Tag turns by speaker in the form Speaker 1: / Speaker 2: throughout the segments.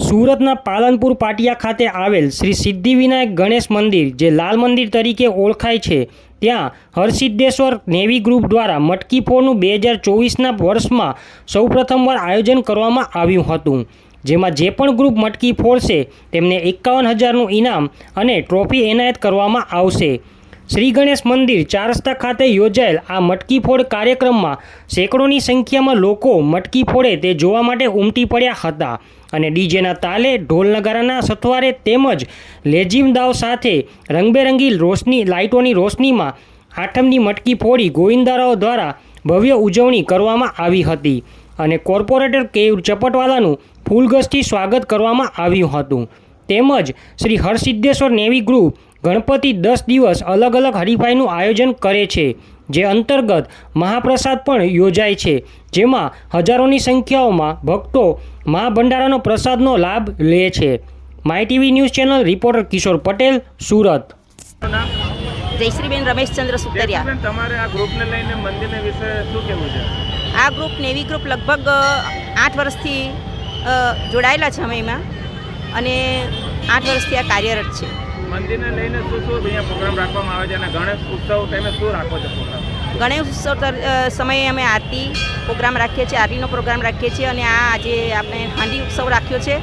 Speaker 1: સુરતના પાલનપુર પાટિયા ખાતે આવેલ શ્રી સિદ્ધિવિનાયક ગણેશ મંદિર જે લાલ મંદિર તરીકે ઓળખાય છે ત્યાં હરસિદ્ધેશ્વર નેવી ગ્રુપ દ્વારા મટકી ફોડનું 2024ના વર્ષમાં સૌપ્રથમવાર આયોજન કરવામાં આવ્યું હતું, જેમાં જે પણ ગ્રુપ મટકી ફોડશે તેમને 51,000નું ઇનામ અને ટ્રોફી એનાયત કરવામાં આવશે। શ્રી ગણેશ મંદિર 4 રસ્તા ખાતે યોજાયેલ આ મટકી ફોડ કાર્યક્રમમાં સેંકડોની સંખ્યામાં લોકો મટકી ફોડે તે જોવા માટે ઉમટી પડ્યા હતા અને ડીજેના તાલે, ઢોલ નગારાના સથવારે તેમજ લેઝિમ દાવ સાથે રંગબેરંગી લાઇટોની રોશનીમાં આઠમની મટકી ફોડી ગોવિંદારાઓ દ્વારા ભવ્ય ઉજવણી કરવામાં આવી હતી અને કોર્પોરેટર કેયુર ચપટવાલાનું ફૂલગસથી સ્વાગત કરવામાં આવ્યું હતું। તેમજ શ્રી હરસિદ્ધેશ્વર નેવી ગ્રુપ ગણપતિ 10 દિવસ અલગ અલગ હરીફાઈનું આયોજન કરે છે, જે અંતર્ગત મહાપ્રસાદ પણ યોજાય છે, જેમાં હજારોની સંખ્યાઓમાં ભક્તો મા ભંડારાનો પ્રસાદનો લાભ લે છે। My TV news channel reporter Kishor Patel, Surat.
Speaker 2: Jayshreeben Rameshchandra Sutariya.
Speaker 3: તમારે આ ગ્રુપને લઈને મંદિરને વિશે શું કહેવું છે?
Speaker 2: આ ગ્રુપ નેવી ગ્રુપ લગભગ 8 વર્ષથી જોડાયેલા છે અમે એમાં અને 8 વર્ષથી આ કાર્યરત છે।
Speaker 3: મંદિરને લઈને શું અહીંયા પ્રોગ્રામ રાખવામાં આવે છે અને ગણેશ ઉત્સવ ટાઈમે શું રાખો છો પ્રોગ્રામ?
Speaker 2: ગણેશ ઉત્સવ સમયે અમે આરતી પ્રોગ્રામ રાખીએ છીએ, આરતીનો પ્રોગ્રામ રાખીએ છીએ અને આ આજે આપણે હાંડી ઉત્સવ રાખ્યો છે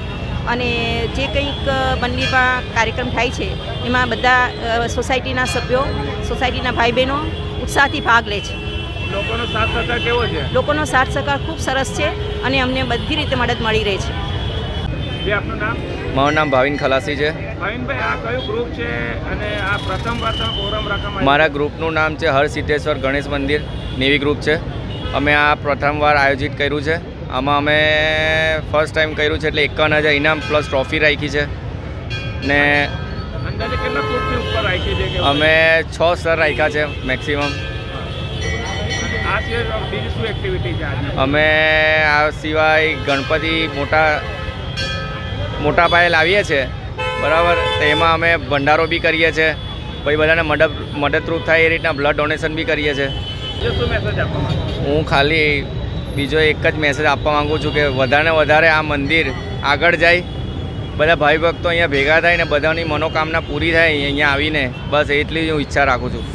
Speaker 2: અને જે કંઈક મંદિરમાં કાર્યક્રમ થાય છે એમાં બધા સોસાયટીના સભ્યો, સોસાયટીના ભાઈ બહેનો ઉત્સાહથી ભાગ લે છે।
Speaker 3: લોકોનો સાથ સહકાર કેવો છે?
Speaker 2: લોકોનો સાથ સહકાર ખૂબ સરસ છે અને અમને બધી રીતે મદદ મળી રહી છે।
Speaker 3: જે આપનું નામ?
Speaker 4: મારું નામ ભાવિન ખલાસી છે।
Speaker 3: ભાવિનભાઈ, આ કયું ગ્રુપ છે અને આ પ્રથમવાર તમે પ્રોગ્રામ રાખવામાં
Speaker 4: મારા ગ્રુપનું નામ છે હરસિદ્ધેશ્વર ગણેશ મંદિર નેવી ગ્રુપ છે। અમે આ પ્રથમવાર આયોજિત કર્યું છે। આમાં અમે ફર્સ્ટ ટાઈમ કર્યું છે એટલે 51,000 ઇનામ પ્લસ ટ્રોફી રાખી છે ને
Speaker 3: અંદાજે કેટલા ફૂટથી ઉપર રાખી છે?
Speaker 4: અમે 6 સ્તર રાખ્યા છે મેક્સિમમ।
Speaker 3: આ સિવાય બીજી શું એક્ટિવિટી છે આજે?
Speaker 4: અમે આ સિવાય ગણપતિ મોટા પાયે લાવીએ છીએ, બરાબર, તો એમાં અમે ભંડારો બી કરીએ છીએ, પછી બધાને મદદરૂપ થાય એ રીતના બ્લડ ડોનેશન બી કરીએ છીએ।
Speaker 3: શું મેસેજ આપવા માંગો?
Speaker 4: હું ખાલી બીજો એક જ મેસેજ આપવા માગું છું કે વધારે વધારે આ મંદિર આગળ જાય, બધા ભાઈ ભક્તો અહીંયા ભેગા થાય ને બધાની મનોકામના પૂરી થાય અહીંયા આવીને, બસ એટલી જ હું ઈચ્છા રાખું છું।